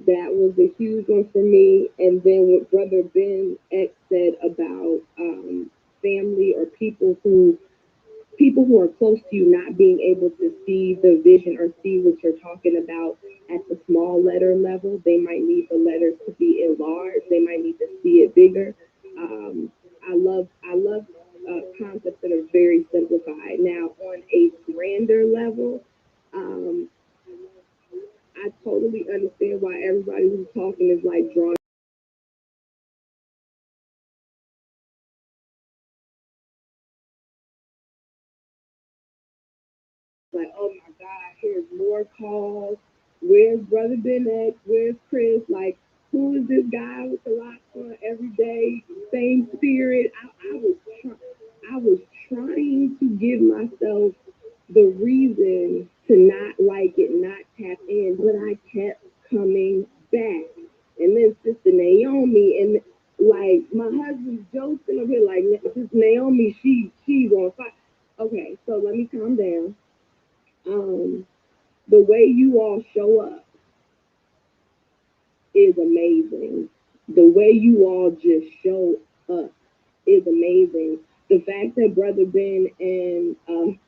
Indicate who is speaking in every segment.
Speaker 1: That was a huge one for me. And then what Brother Ben X said about family or people who are close to you not being able to see the vision or see what you're talking about at the small letter level. They might need the letters to be enlarged. They might need to see it bigger. Um, I love concepts that are very simplified. Now, on a grander level, um, I totally understand why everybody who's talking is like drawn like, oh my God, here's more calls. Where's Brother Ben X? Where's Chris? Like, who is this guy with the locks on every day? Same spirit. I was trying to give myself the reason to not like it, not tap in, but I kept coming back. And then Sister Naomi and like my husband's joking over here, like Sister Naomi, she's on fire. Okay, so let me calm down. Um, the way you all show up is amazing. The way you all just show up is amazing. The fact that Brother Ben and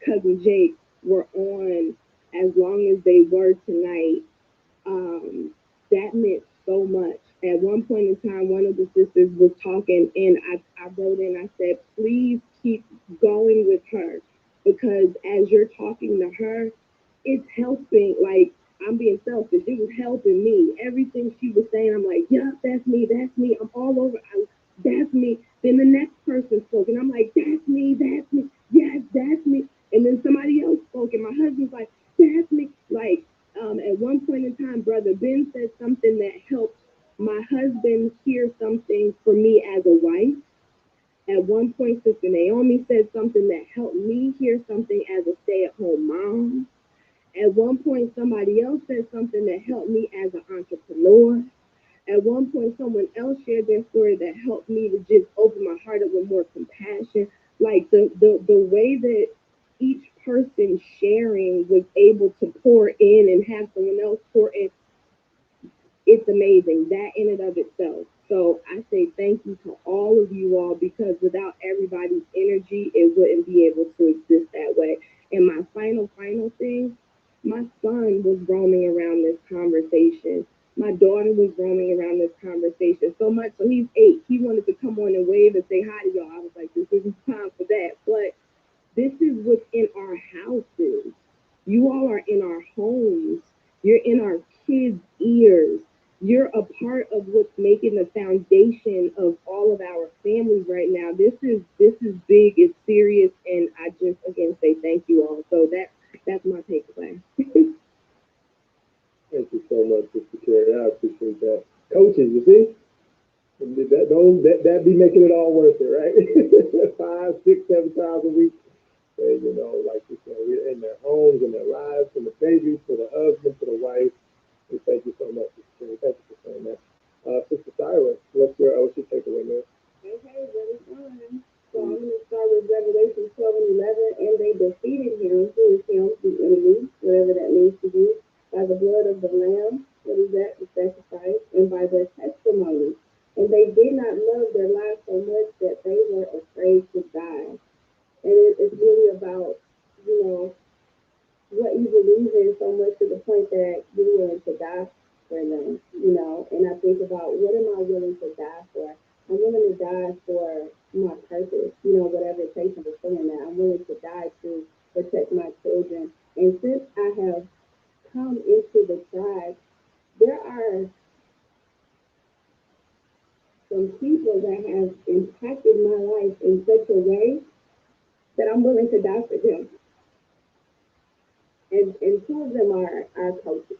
Speaker 1: Cousin Jake were on as long as they were tonight, um, that meant so much. At one point in time, one of the sisters was talking, and I wrote in, I said, please keep going with her because as you're talking to her, it's helping. Like, I'm being selfish. It was helping me. Everything she was saying, I'm like, yeah, that's me. That's me. I'm all over. That's me. Then the next person spoke, and I'm like, that's me. That's me. Yes, that's me. And then somebody else spoke, and my husband's like, that's me. Like, at one point in time, Brother Ben said something that helped my husband hear something for me as a wife. At one point, Sister Naomi said something that helped me hear something as a stay at home mom. At one point, somebody else said something that helped me as an entrepreneur. At one point, someone else shared their story that helped me to just open my heart up with more compassion. Like the way that each person sharing was able to pour in and have someone else pour in, it's amazing that in and of itself. So I say thank you to all of you all because without everybody's energy, it wouldn't be able to exist that way. And my final thing, my son was roaming around this conversation. My daughter was roaming around this conversation so much. So he's 8. He wanted to come on and wave and say hi to y'all. I was like, this isn't time for that. But this is what's in our houses. You all are in our homes. You're in our kids' ears. You're a part of what's making the foundation of all of our families right now. This is big, it's serious, and I just again say thank you all. So that's my takeaway.
Speaker 2: Thank you so much, Sister Carrie. I appreciate that. Coaches, you see, that be making it all worth it, right? 5, 6, 7 times a week. And, like you said, we're in their homes, in their lives, from the babies to the husband to the wife. We thank you so much, Sister Carrie. Thank you for saying that. Sister Tyler, what's your takeaway, man?
Speaker 1: Okay, really fun. So I'm going to start with Revelation 12 and 11. And they defeated him, who is him, the enemy, whatever that means to you, by the blood of the Lamb. What is that? The sacrifice. And by their testimony. And they did not love their lives so much that they were afraid to die. And it's really about, you know, what you believe in so much to the point that you're willing to die for them. And I think about what am I willing to die for? I'm willing to die for my purpose, whatever it takes to fulfilling that. I'm willing to die to protect my children. And since I have come into the tribe, there are some people that have impacted my life in such a way that I'm willing to die for them. And two of them are our coaches.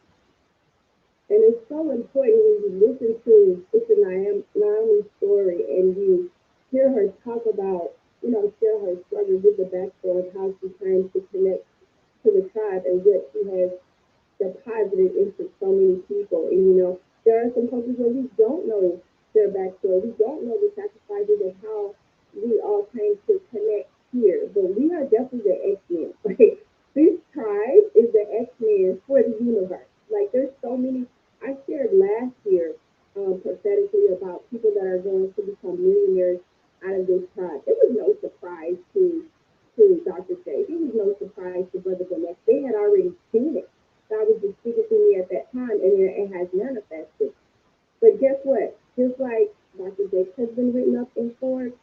Speaker 1: And it's so important when you listen to Sister Naomi's story and you hear her talk about, share her struggle with the backstory of how she's trying to connect to the tribe and what she has deposited into so many people. And, there are some places where we don't know their backstory. We don't know the sacrifices of how we all came to connect here. But we are definitely the X-Men. Like, this tribe is the X-Men for the universe. Like, there's so many. I shared last speaking to me at that time, and it has manifested. But guess what? Just like Dr. Jakes has been written up in Ford,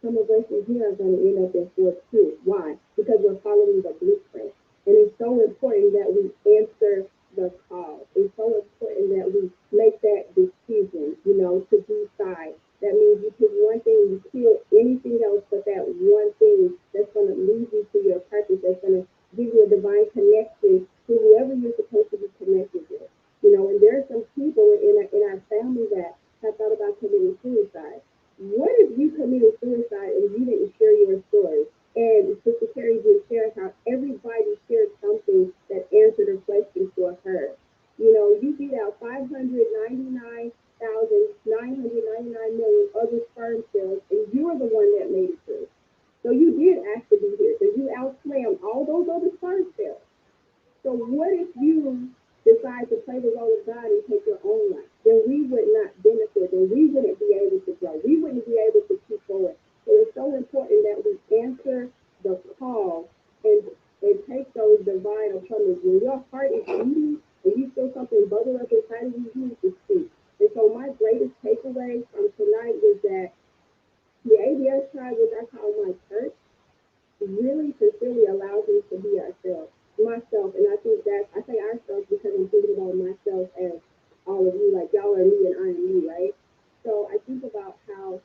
Speaker 1: some of us in here are going to end up in Ford too. Why? Because we're following the blueprint. And it's so important that we answer the call. It's so important that we make that decision, to decide. That means you pick one thing, you kill anything else but that one thing that's going to lead you to your purpose, that's going to give you a divine connection to whoever you're supposed to be connected with. And there are some people in our family that have thought about committing suicide. What if you committed suicide and you didn't share your story? And Sister Carrie just shared how everybody shared something that answered a question for her. You beat out 599,999 million other sperm cells, and you're the one that made it through. So you did ask to be here. So you outswam all those other sperm cells. So what if you decide to play the role of God and take your own life? Then we would not benefit, and we wouldn't be able to grow. We wouldn't be able to keep going. So it's so important that we answer the call and take those divine appointments. When your heart is beating and you feel something bubble up inside of you, you need to speak. And so my greatest takeaway from tonight was that the ABS tribe, which I call my church, really sincerely allows me to be myself. And I think that I say ourselves because I'm thinking about myself as all of you, like y'all are me and I am you, right? So I think about how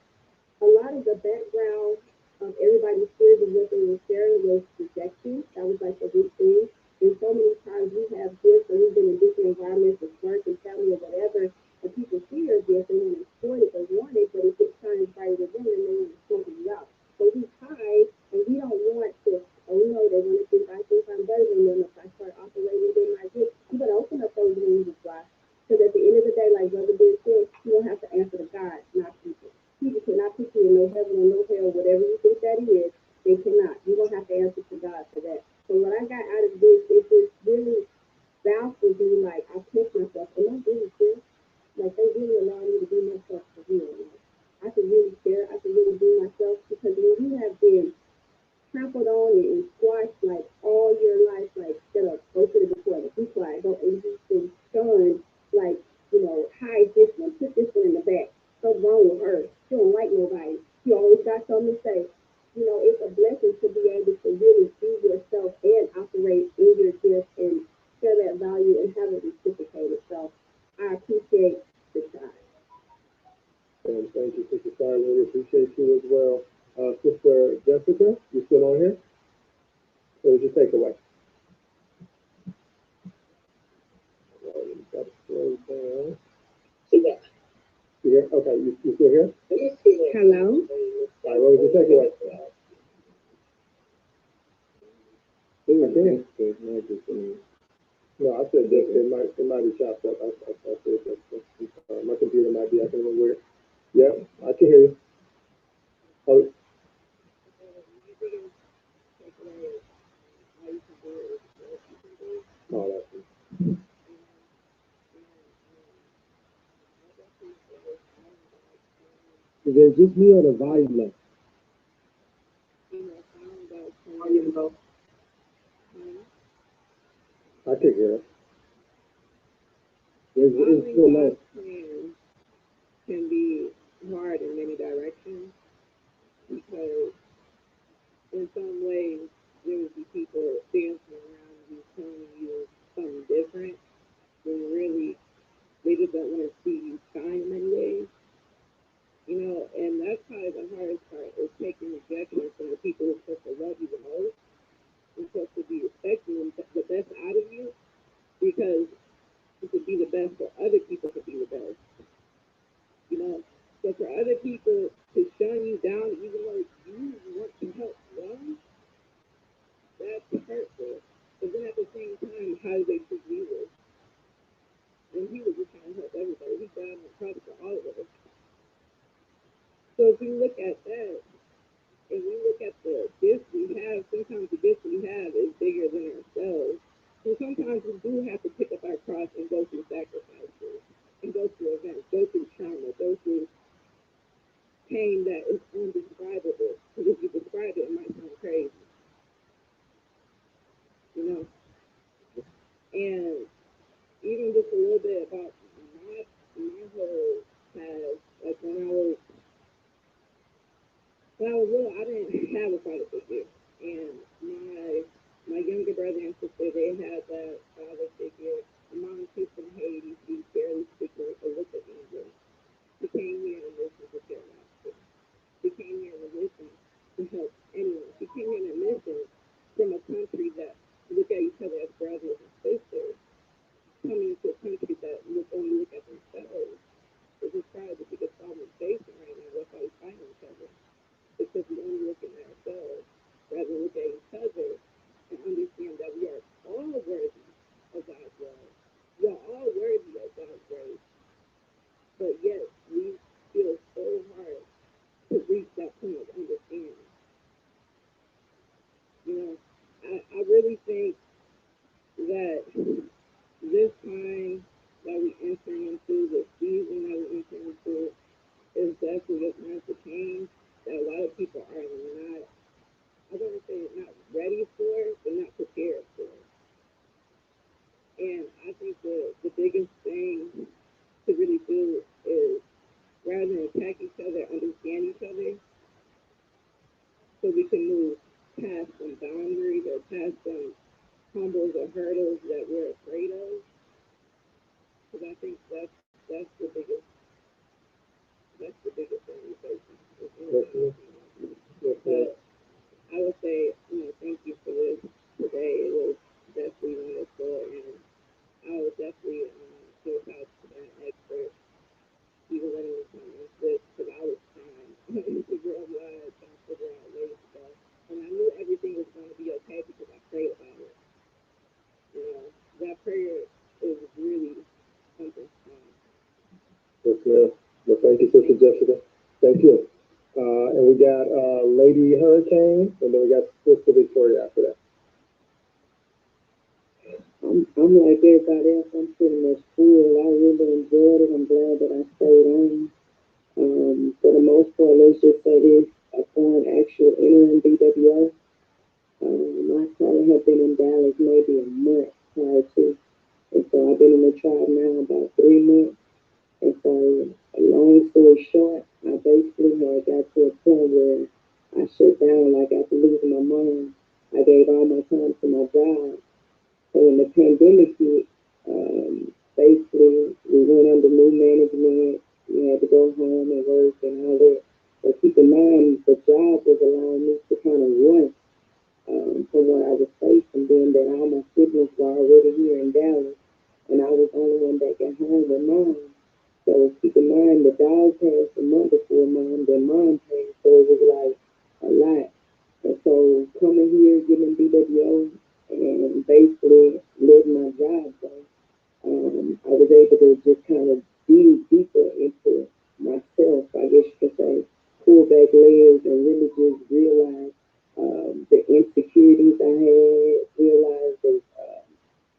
Speaker 1: a lot of the background of everybody's fears of what they were sharing was rejection. That was like the big thing. And so many times we have gifts and we've been in different environments of work and family or whatever, and people see your gift and want to exploit it, they want it, but if it shines brighter than them, then they want to smoke you out. So we hide and we don't want to, they want to think I think I'm better than them if I start operating in my gift. You better open up those wings and fly. Because at the end of the day, like Brother Ben said, you don't have to answer to God, not people. People cannot put you in no heaven or no hell, whatever you think that is, they cannot. You don't have to answer to God for that. So what I got out of this is just really baffled me, like I pinch myself, am I really serious? Like they really allow me to be myself for real. Like, I can really share, I can really be myself because when you have been trampled on and squashed like all your life, like shut up, go to the toilet, be quiet, don't and you've been shunned, like, hide this one, put this one in the back. What's wrong with her? She don't like nobody. She always got something to say. It's a blessing to be able to really be yourself and operate in your gift and share that value and have it reciprocated. So I appreciate the time.
Speaker 2: And thank you, Sister Tyler. We appreciate you as well. Sister Jessica, you still on here? What was your takeaway? Got to slow down. You here? Okay, you still here?
Speaker 1: Hello?
Speaker 2: All right, what was your takeaway? I can. No, I said that it might be chopped up. I said that. My computer might be acting a little weird. Yep, I can hear you. Oh, no, is it just me or the volume low? I can hear it. It's still low.
Speaker 1: Can be hard in many directions because in some ways there will be people dancing around you telling you something different when really they just don't want to see you shine in many ways. And that's probably the hardest part is taking rejection from the people who are supposed to love you the most and supposed to be expecting the best out of you because you could be the best for other people to be the best. you know. So for other people to shun you down, even though you want to help them, that's hurtful. But then at the same time, how do they treat Jesus? And he was just trying to help everybody. He died on the cross for all of us. So if we look at that, and we look at the gifts we have, sometimes the gifts we have is bigger than ourselves. So sometimes we do have to pick up our cross and go through sacrifices, and go through events, go through trauma, go through pain that is undescribable. Because if you describe it, it might sound crazy, you know. And country that only look at themselves. This is probably the biggest problem we're facing right now. That's why we fighting each other. Because we only look at ourselves rather than look at each other and understand that we are all worthy of God's love. We are all worthy of God's grace. But yet we feel so hard to reach that point of understanding. You know, I really think that this time that we enter into, the season that we enter into, is definitely a time for change that a lot of people are not, I wouldn't say not ready for, but not prepared for. And I think the biggest thing to really do is rather than attack each other, understand each other so we can move past some boundaries or past some humbles or hurdles that we're afraid of. Because I think that's the biggest thing we face is
Speaker 2: Yes,
Speaker 1: anything.
Speaker 2: ma'am. Yes, ma'am.
Speaker 1: But I would say, thank you for this today. It was definitely wonderful, and I would definitely give out to that expert, even letting me come into this, because I was trying to figure out what I had trying to figure out ways to go. And I knew everything was going to be okay because I prayed about it. You know, that prayer is really something strong.
Speaker 2: Yes, ma'am. Well, thank you, Sister Jessica. Thank you. And we got Lady Hurricane, and then we got Sister Victoria after that.
Speaker 3: I'm like everybody else. I'm pretty much full. I really enjoyed it. I'm glad that I stayed on. For the most part, let's just say this: upon actual entering BWO, my trial had been in Dallas maybe a month prior to, and so I've been in the trial now about 3 months. And so, a long story short, I basically had got to a point where I shut down. Like after losing my mom, I gave all my time to my job. So when the pandemic hit, basically we went under new management. We had to go home and work and all that. But keep in mind, the job was allowing me to kind of run from what I was facing, being that all my siblings were already here in Dallas, and I was the only one back at home with mom. So keep in mind, the dog passed a month before mom, then mom passed, so it was like a lot. And so coming here, getting BWO, and basically letting my job go, I was able to just kind of dig deeper into myself, I guess you could say, pull back layers and really just realize the insecurities I had, realize that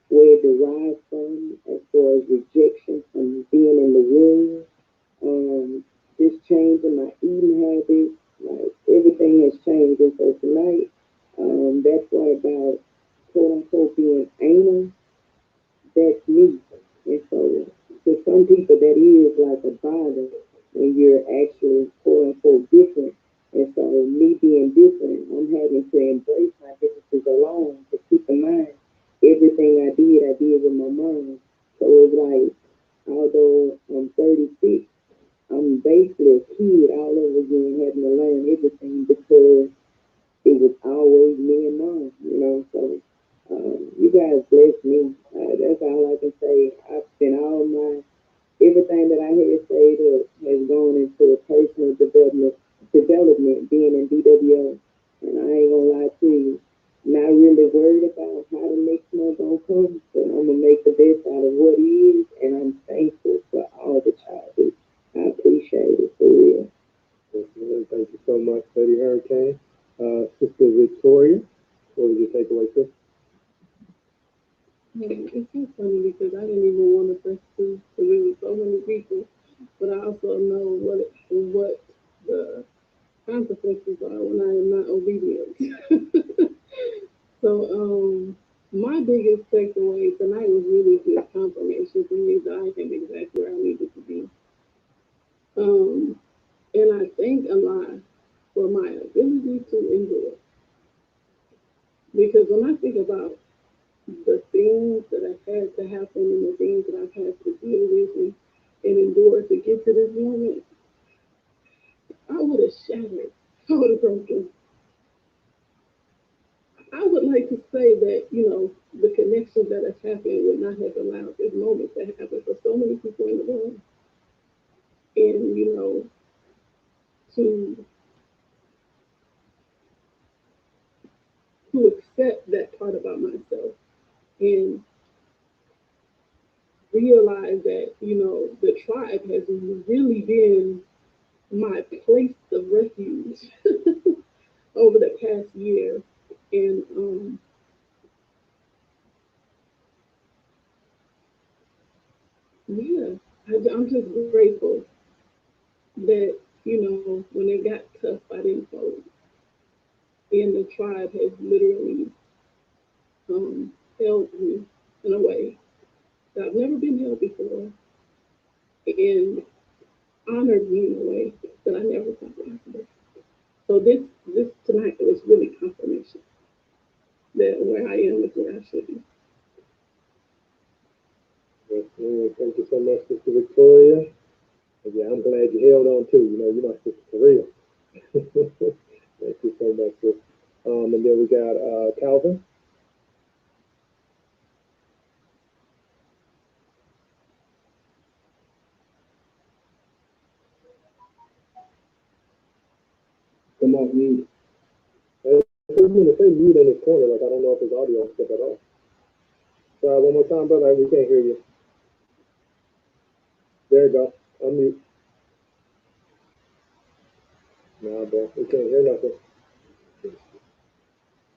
Speaker 3: where it derived from as far as rejection from being in the room, just changing my eating habits, like everything has changed. And so tonight, that's why about quote unquote being anal, that's me. And so to some people that is like a bother when you're actually quote unquote different. And so me being different, I'm having to embrace my differences alone. To keep in mind, everything I did with my mom. So it's like, although I'm 36, I'm basically a kid all over again, having to learn everything because it was always me and mom, you know. So you guys bless me. That's all I can say. I've spent all my everything that I had saved up has gone into personal development, being in DWO. And I ain't gonna lie to you, not really worried about how the next month gonna come, but I'm gonna make the best out of what is, and I'm thankful for all that y'all do. I appreciate it for real.
Speaker 2: Yes, ma'am. Thank you so much, Lady Hurricane. Sister Victoria, what was your takeaway, sis?
Speaker 1: It's so funny because I didn't even want to press through because there was so many people, but I also know what the consequences are when I am not obedient. So, my biggest takeaway tonight was really just confirmation for me that I am exactly where I needed to be. Um, and I thank Allah for my ability to endure. Because when I think about the things that have had to happen and the things that I've had to deal with and endure to get to this moment, I would have shattered. I would have broken. I would like to say that, the connection that has happened would not have allowed this moment to happen for so many people in the room. And, to accept that part about myself and realize that, the tribe has really been my place of refuge over the past year. And yeah, I'm just grateful that, when it got tough, I didn't fold. And the tribe has literally held me in a way that I've never been held before, and honored me in a way that I never thought possible. So this tonight was really confirmation that where I am is where I should be.
Speaker 2: Yes, thank you so much, Sister Victoria. And yeah, I'm glad you held on too. You're my sister for real. Thank you so much, sis. And then we got Calvin.
Speaker 3: Come off mute.
Speaker 2: Hey, I'm going to say mute in this corner, like I don't know if his audio is stuff at all. Try one more time, brother. We can't hear you. There you go. Unmute. Nah, bro, we can't hear nothing.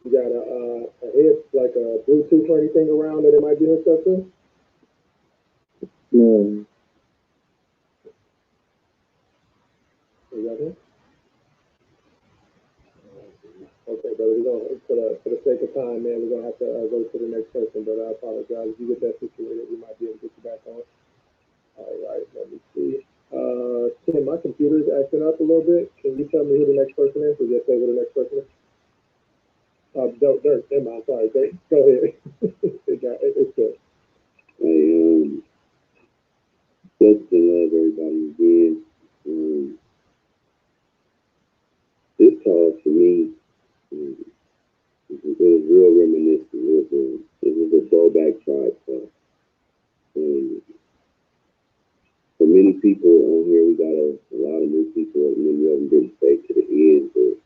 Speaker 2: You got a head, like a Bluetooth or anything around that it might be hooked up to?
Speaker 3: No.
Speaker 2: You got it? Okay, brother, we're gonna for the sake of time, man, we're gonna have to go to the next person. But I apologize. If you get that situated, we might be able to get you back on. All right, let me see. Tim, my computer's acting up a little bit. Can you tell me who the next person is, or just say who the next person is? Dirk. Never mind. Sorry, Dirk. Go ahead. It's good.
Speaker 3: I just to love everybody again. This call for me, it was real reminiscent. It was a throwback tribe call. Um, for many people on here, we got a lot of new people, and many of them didn't stay to the end. But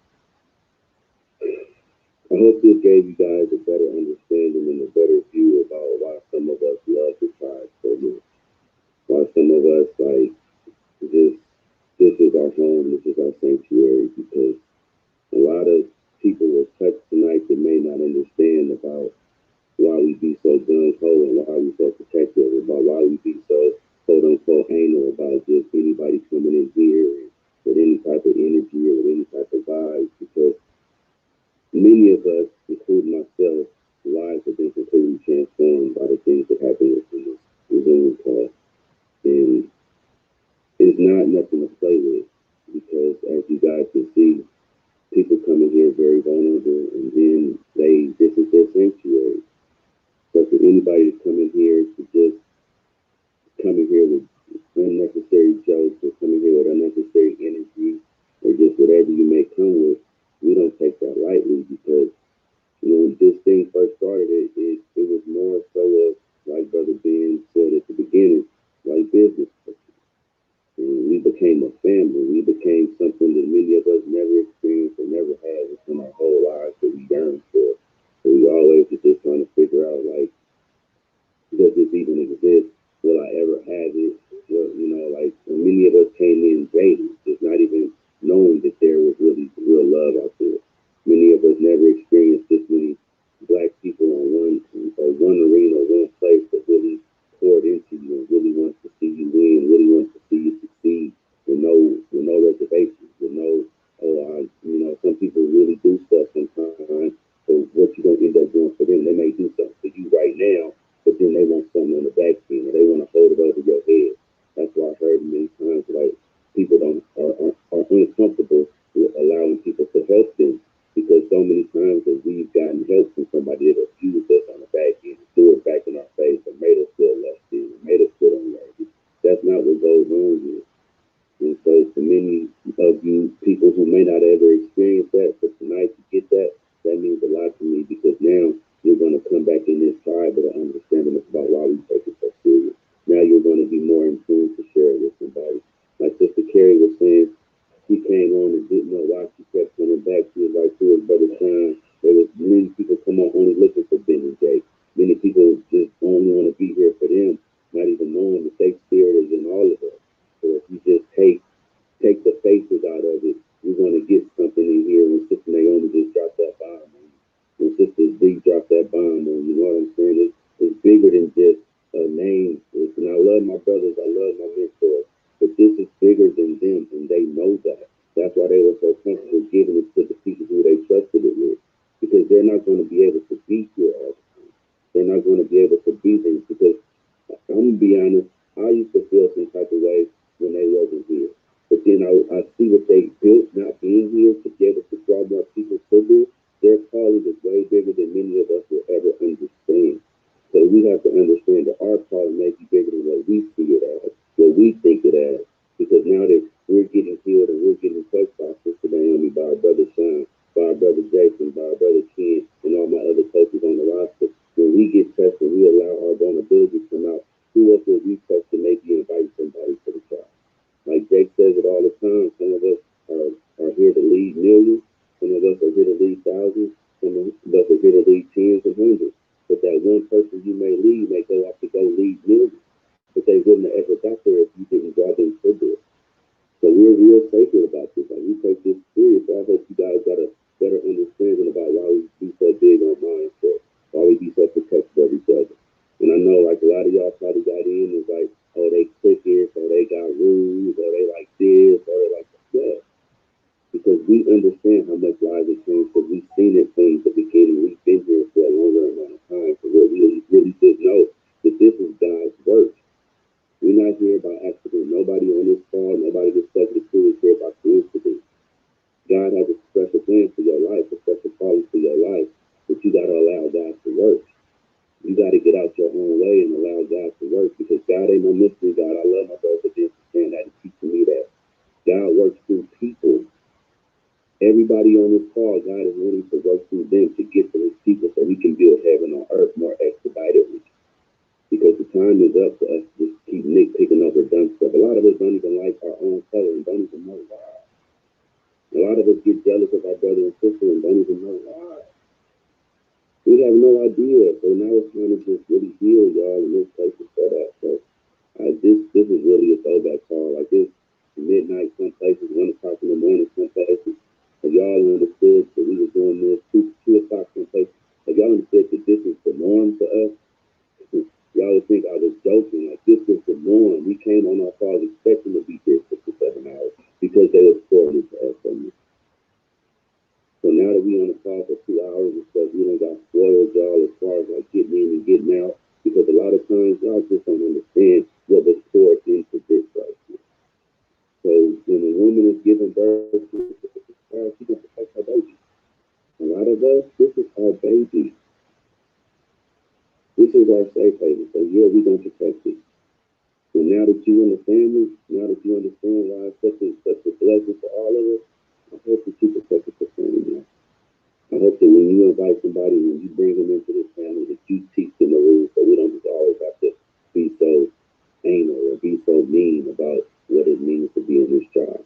Speaker 3: I hope this gave you guys a better understanding and a better view about why some of us love the tribe so much. Why some of us this this is our home, this is our sanctuary, because a lot of people were touched tonight that may not understand about why we be so gun ho and why we so protective, about why we be so quote unquote anal about just anybody coming in here with any type of energy or with any type of vibes, because many of us, including myself, lives have been completely transformed by the things that happen within this Zoom call. And it's not nothing to play with, because as you guys can see, people come in here very vulnerable, and then this is their sanctuary. So for anybody to come in here to just come in here with unnecessary jokes, or come in here with unnecessary energy, or just whatever you may come with, we don't take that lightly, because when this thing first started, it was more so of, like Brother Ben said at the beginning, like business. And we became a family. We became something that many of us never experienced or never had within our whole lives that we yearned for. So we always were just trying to figure out, like, does this even exist? Will I ever have it? Well, like when many of us came in jaded, just not even knowing that there was really real love out there. Many of us never experienced this many black people on one arena, one place that really poured into you and really wants to see you win, really wants to see you succeed with no reservations, with no, some people really do stuff sometimes. So what you gonna end up doing for them? They may do something for you right now, but then they want something on the back end, or they want to hold it over your head. That's why I've heard many times, like, people are uncomfortable with allowing people to help them, because so many times that we've gotten help from somebody that abused us on the back end, threw it back in our face, and made us feel less than, made us feel unworthy. That's not what goes on here. And so for many of you people who may not ever experience that, but tonight to get that, that means a lot to me, because
Speaker 4: And I love my brothers, I love my mentors, but this is bigger than them, and they know that. That's why they were so comfortable giving it to the people who they trusted it with, because they're not going to be able to be here all the time. They're not going to be able to be there because I'm gonna be honest. I used to feel some type of way when they wasn't here, but then I see what they built not being here to be able to draw more people to this. Their calling is way bigger than many of us will ever understand. So we have to understand that our calling may be bigger than what we see it as, what we think it as, because now that we're getting healed and we're getting touched by Sister Naomi, by our brother Sean, by our brother Jason, by our brother Ken, and all my other coaches on the roster, when we get touched and we allow our vulnerability to come out, who else will we touch to maybe invite somebody to the trial? Like Jake says it all the time, some of us are here to lead millions, some of us are here to lead thousands, some of us are here to lead tens and hundreds. But that one person you may lead may go off to go lead millions. But they wouldn't have ever got there if you didn't draw them to this. So we're real sacred about this. Like we take this serious. So I hope you guys got a better understanding about why we be so big on mindset, why we be so protective of each other. And I know like a lot of y'all probably got in is like, oh, they cliquish, or they got rules, or they like this, or they like that. Because we understand how much lives have changed because we've seen it since the beginning. We've been here for a longer amount of time. So we really did know that this is God's work. We're not here by accident. Nobody on this call, nobody that's stuck in the crew is here by coincidence. God has a special plan for your life, a special calling for your life, but you got to allow God to work. You got to get out your own way and allow God to work because God ain't no mystery God. I love my brother Ben for saying that and teaching me that. God works through people. Everybody on this call, God is wanting to work through them to get to his people so we can build heaven on earth more expeditedly. Because the time is up for us to just keep nitpicking over dumb stuff. A lot of us don't even like our own color and don't even know why. A lot of us get jealous of our brother and sister and don't even know why. We have no idea. So now it's time to just really heal y'all in this place for that. So this is really a throwback call. Like this midnight some places, 1 o'clock in the morning some places. Have y'all understood that we were doing this 2 o'clock some places? Have y'all understood that this is the norm for us? Y'all would think I was joking. Like this was the norm. We came on our calls expecting to be here 6 to 7 hours because they were pouring into us from this. So now that we on the call for 2 hours and stuff, we don't got spoiled y'all as far as like getting in and getting out. Because a lot of times y'all just don't understand what was poured into this right here. So when a woman is giving birth to a child, she's gonna protect her baby. A lot of us, this is our baby. This is our safe haven. So yeah, we're gonna protect it. And now that you in the family, now that you understand why it's such a blessing for all of us, I hope that you protect it for family. I hope that when you invite somebody, when you bring them into this family, that you teach them the rules so we don't just always have to be so anal or be so mean about what it means to be in this tribe.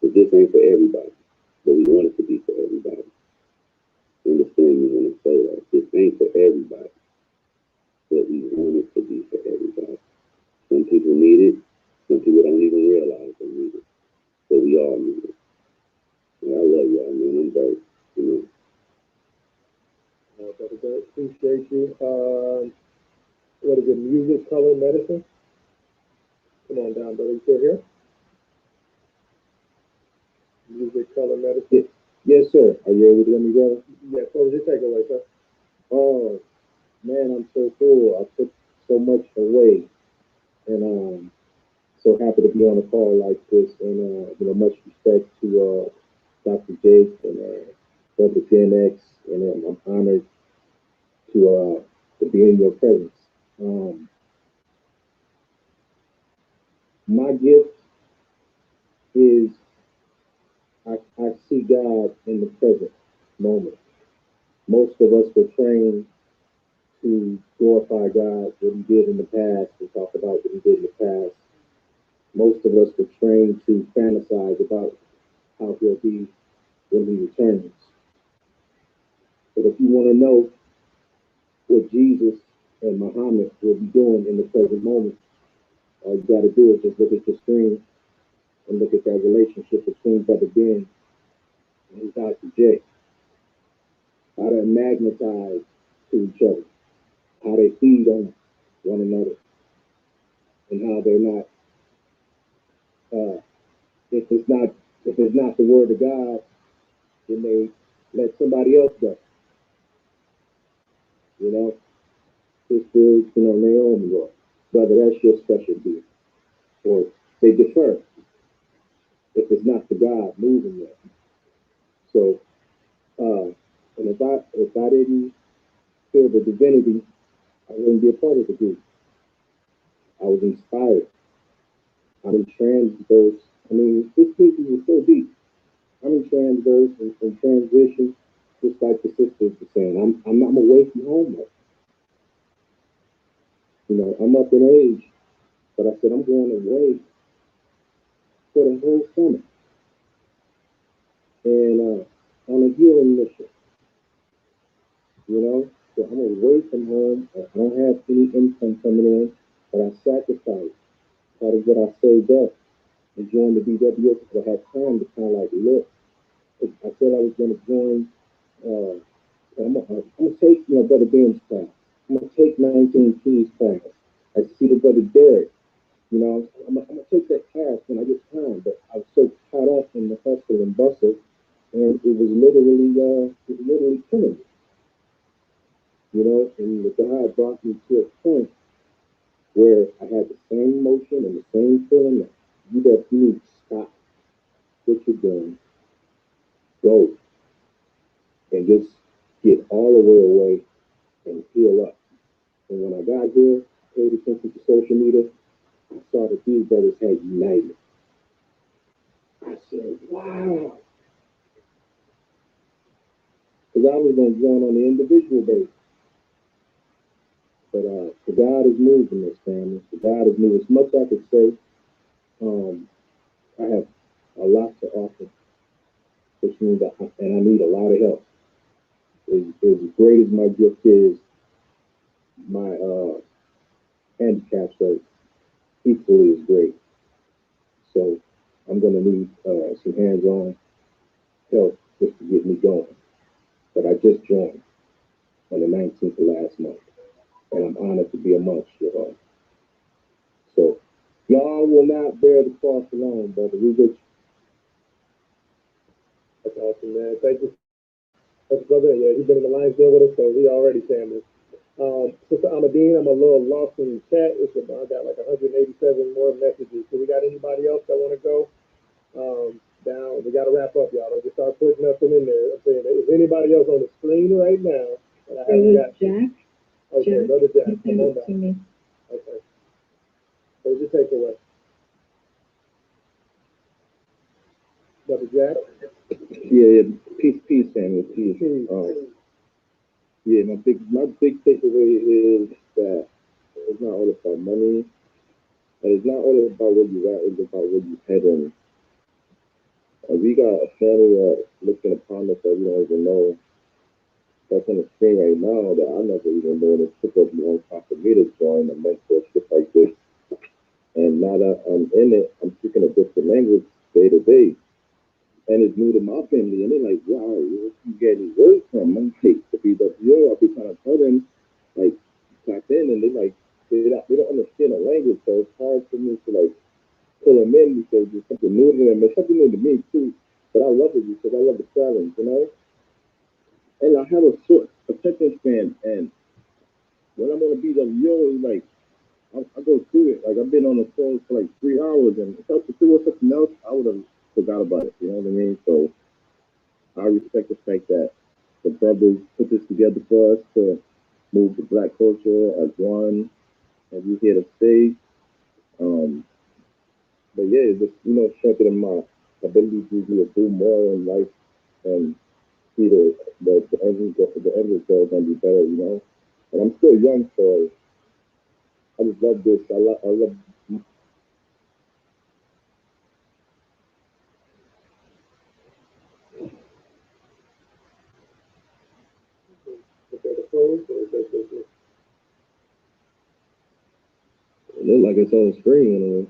Speaker 4: Because this ain't for everybody, but we want it to be for everybody. Understand me when I say that. This ain't for everybody, but we want it to be for everybody. Some people need it, some people don't even realize they need it, but we all need it. And I love y'all, man. I'm dope. You know.
Speaker 2: Brother Dirk, appreciate you. What is it? Music, color, medicine. Come on down, brother. You still here? Music, color, medicine.
Speaker 4: Yes, sir. Are you able to let me go?
Speaker 2: Yes. What was your takeaway, sir?
Speaker 4: Oh, man, I'm so full. I took so much away. And so happy to be on a call like this. And, much respect to Dr. Jake and Brother Gen X. And I'm honored to be in your presence. My gift is I see God in the present moment. Most of us were trained to glorify God, what He did in the past, and talk about what He did in the past. Most of us were trained to fantasize about how He'll be when He returns. But if you want to know what Jesus and Muhammad will be doing in the present moment, all you got to do is just look at your screen and look at that relationship between Brother Ben and Dr. J. How they're magnetized to each other, how they feed on one another.
Speaker 2: and how they're not. Uh, if it's not if it's not the word of God, then they let somebody else go. You know, sisters, Naomi or brother, that's your specialty, or they defer if it's not the God moving there. So, and if I didn't feel the divinity, I wouldn't be a part of the group. I was inspired. I'm in transverse. I mean, this teaching is so deep. I'm in transverse and transition, just like the sisters were saying. I'm away from home now. I'm up in age, but I said I'm going away for the whole summer and on a healing mission. So I'm away from home. I don't have any income coming in, but I sacrificed part of what I saved up and joined the BWS because I had time to kind of like look. I said I was going to join. I'm gonna take Brother Ben's class. I'm gonna take 19 Keys class. I see the brother Derek. I'm gonna take that class when I get time. But I was so caught up in the hustle and bustle, and it was literally killing me. And the God brought me to a point where I had the same emotion and the same feeling that you need to stop what you're doing, go, and just get all the way away and heal up. And when I got here, paid attention to social media, I saw that these brothers had united. I said, wow. Because I was going to join on the individual basis. But the God is moving this family. The God is moving. As much as I could say, I have a lot to offer, which means and I need a lot of help. As great as my gift is, my handicaps are equally as great. So I'm going to need some hands-on help just to get me going. But I just joined on the 19th of last month, and I'm honored to be amongst you all. So y'all will not bear the cross alone, brother. We with you. That's awesome, man. Thank you. That's brother. Yeah, he's been in the Lions Den with us, so we already family. Sister Amadine, I'm a little lost in the chat. I got like 187 more messages. So we got anybody else that want to go? Down. We got to wrap up, y'all. Just start putting nothing in there. I'm saying, is anybody else on the screen right now that I haven't got?
Speaker 1: Jack.
Speaker 2: Okay,
Speaker 1: Jack,
Speaker 2: brother Jack, come on
Speaker 1: to
Speaker 2: back.
Speaker 1: me.
Speaker 2: Okay. Where's your takeaway? Brother Jack?
Speaker 4: Yeah, peace, family, peace. Yeah, my big takeaway is that it's not all about money, and it's not all about where you're at. It's about where you're heading. We got a family looking upon us that we don't even know. That's on the screen right now that I never even knew. And it took up more time for me to join a mentorship like this. And now that I'm in it, I'm speaking a different language day to day. And it's new to my family. And they're like, wow, where you get any word from? I'm like, the BWO, I'll be trying to tell them, like, back in, and they don't understand the language. So it's hard for me to, like, pull them in because it's something new to them. It's something new to me, too. But I love it because I love the challenge. And I have a short attention span. And when I'm on a BWO, it's like, I go through it. Like, I've been on the phone for like 3 hours, and if I was to do something else, I would have forgot about it. You know what I mean? So I respect the fact that the brothers put this together for us to move the black culture as one, and we here to stay. Um, but yeah, it's just strengthening my ability to do more in life and see the end result gonna be better. And I'm still young, so I just love this. I love.
Speaker 2: Okay, the phone, or is that
Speaker 4: It look like it's on the screen.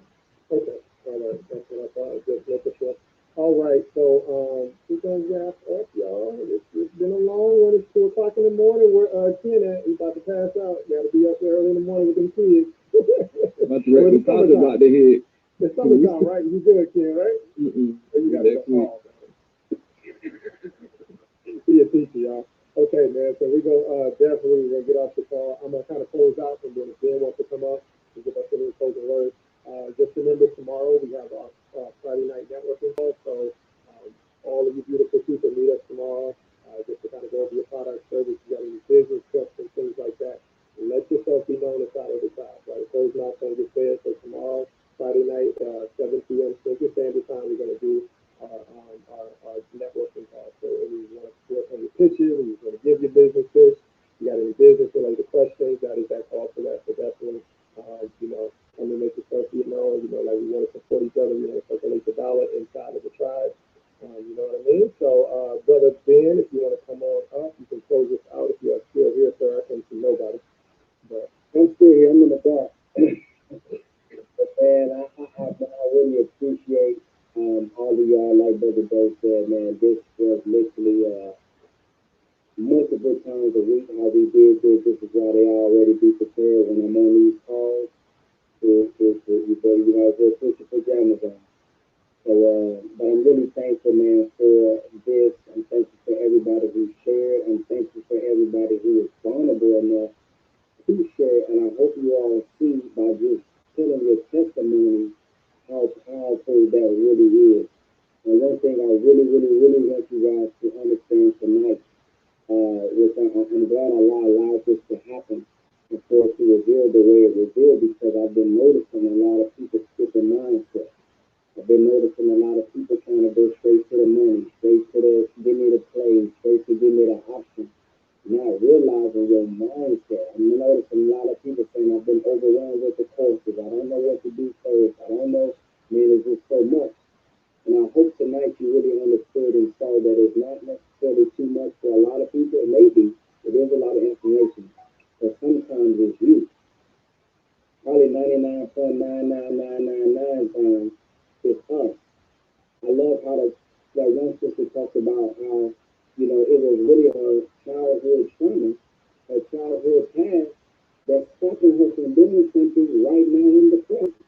Speaker 2: okay, all right. That's what I thought. Just making sure. All right, so we're gonna wrap up, y'all. It's been a long one. It's 2 o'clock in the morning. We're Ken at. He's about to pass out. Got to be up there early in the morning with them kids.
Speaker 4: About to
Speaker 2: Well, the
Speaker 5: the topic
Speaker 2: summertime.
Speaker 5: about the head.
Speaker 2: The summertime, right? You good, Ken, right?
Speaker 5: Mm-mm.
Speaker 2: So you got to
Speaker 5: Next
Speaker 2: go.
Speaker 5: week.
Speaker 2: Oh, be a teacher, y'all. Okay, man. So we go definitely we're gonna get off the call. I'm gonna kind of close out, and then if Ben wants to come up and give us any closing words, just remember tomorrow we have our Friday night networking call. So all of you beautiful people meet us tomorrow. Just to kind of go over your product, service, you got any business questions, things like that. And let yourself be known inside of the crowd. Right, closed mouth don't get fed. So tomorrow, Friday night, 7 p.m. Central Standard Time, we're gonna do our networking call. So if you want to work on your pitches, if you want to give your business pitch, you got any business related questions, that is that call for that. So definitely, come and make yourself like we want to support each other, we want to circulate the dollar inside of the tribe. You know what I mean? So, Brother Ben, if you want to come on up, you can close this out if you are still here, sir. I can't see nobody. But
Speaker 3: I'm still here. I'm in the dark. But man, I really appreciate all of y'all. Like Brother Bo said, man, this was literally multiple times a week how we did this. This is why they already be prepared when I'm on these calls. You better, put your pajamas on. So, but I'm really thankful, man, for this. I'm thankful for everybody who shared. I'm thankful for everybody who was vulnerable enough to share. And I hope you all see by just telling your testimony how powerful that really is. And one thing I really, really, really want you guys to understand tonight, which I'm glad Allah allowed this to happen and for it to reveal the way it revealed, because I've been noticing a lot of people skipping mindset. I've been noticing a lot of people trying to go straight to the money, straight to the give me the play, straight to give me the option, not realizing your mindset. I'm noticing a lot of people saying I've been overwhelmed with the courses. I don't know what to do first. I don't know. Man, it's just so much. And I hope tonight you really understood and saw that it's not necessarily too much for a lot of people. It may be. It is a lot of information. But sometimes it's you. Probably 99.99999 times it's us. I love how that one sister talked about how, it was really her childhood trauma, her childhood past that's stopping her from doing something right now in the present.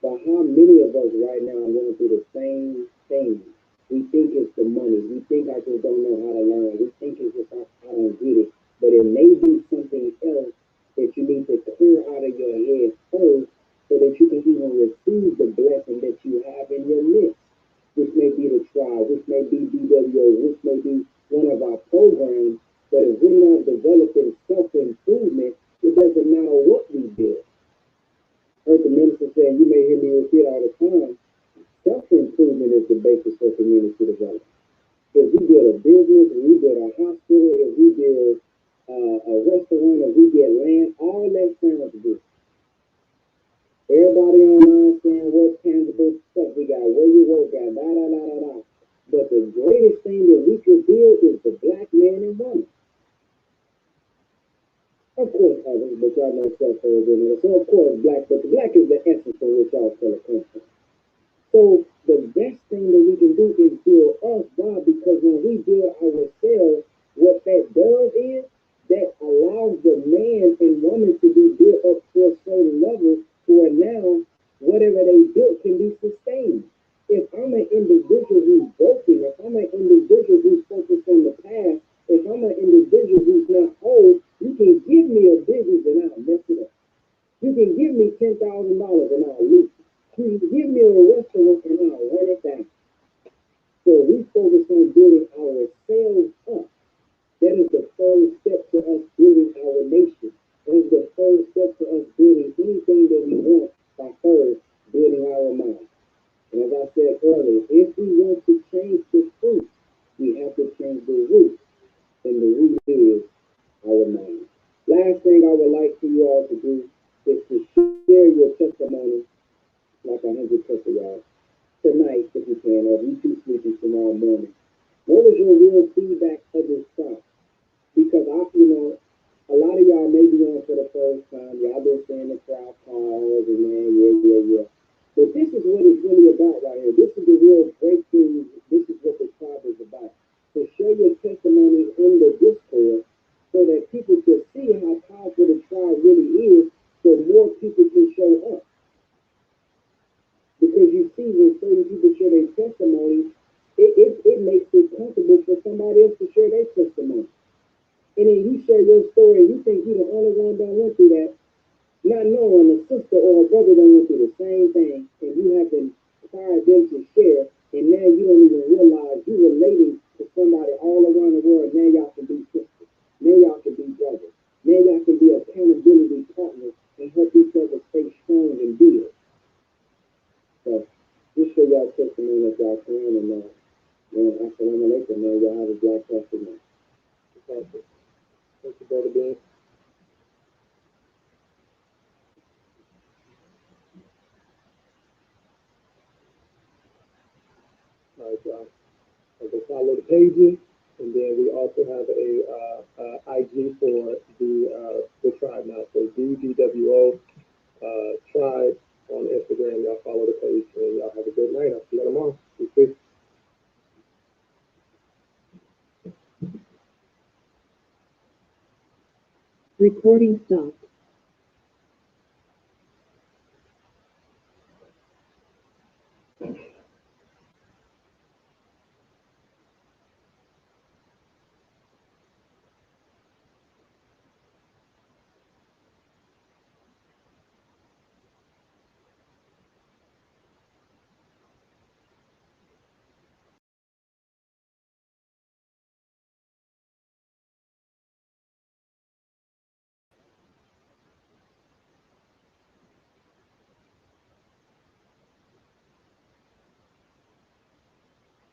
Speaker 3: But how many of us right now are going through the same thing? We think it's the money. We think I just don't know how to learn. We think it's just I don't get it. But it may be something else that you need to clear out of your head first so that you can even receive the blessing that you have in your midst, which may be the trial, which may be BWO, which may be one of our programs. But if we're not developing self-improvement, it doesn't matter what we do. Heard the minister saying, you may hear me repeat all the time, self-improvement is the basis for community development. If we build a business, if we build a hospital, if we build a restaurant, if we get land, all that sounds good. Everybody online saying what tangible stuff we got, where you work at, da da da da da. But the greatest thing that we could build is the black man and woman. Of course, others, but y'all know self in it. So of course, black, but the black is the essence of which all color comes from. So the best thing that we can do is build us. Why? Because when we build ourselves, what that does is that allows the man and woman to be built up to a certain level where now whatever they built can be sustained. If I'm an individual who's broken, if I'm an individual who's focused on the past, if I'm an individual who's not whole, you can give me a business and I'll mess it up. You can give me $10,000 and I'll lose it. You can give me a restaurant and I'll run it down. So we focus on building ourselves up. That is the first step to us building our nation. That is the first step to us building anything that we want by first building our mind. And as I said earlier, if we want to change the fruit, we have to change the root. And the root is our mind. Last thing I would like for you all to do is to share your testimony like 100% of y'all tonight, if you can, or if you too sleepy tomorrow morning. What was your real feedback of this trial? Because a lot of y'all may be on for the first time. Y'all been saying the trial calls and man, yeah. But this is what it's really about right here. This is the real breakthrough. This is what the trial is about. So share your testimony in the Discord so that people can see how powerful the trial really is, so more people can show up. people share their testimony, it makes it comfortable for somebody else to share their testimony. And then you share your story and you think you're the only one that went through that, not knowing a sister or a brother that went through the same thing, and you have inspired them to share, and now you don't even realize you're relating to somebody all around the world. Now y'all can be sisters. Now y'all can be brothers. Now y'all can be accountability partners and help each other stay strong and build. So just share y'all testimony if y'all can, and man, assalamu alaikum, man. Y'all have a black man.
Speaker 2: Thank you. Thank you, Brother Ben. All right, y'all. So go follow the pages, and then we also have a IG for the tribe now. So DDWO tribe on Instagram. Y'all follow the page, and y'all have a good night. I'll see you tomorrow. Peace.
Speaker 1: Recording stopped.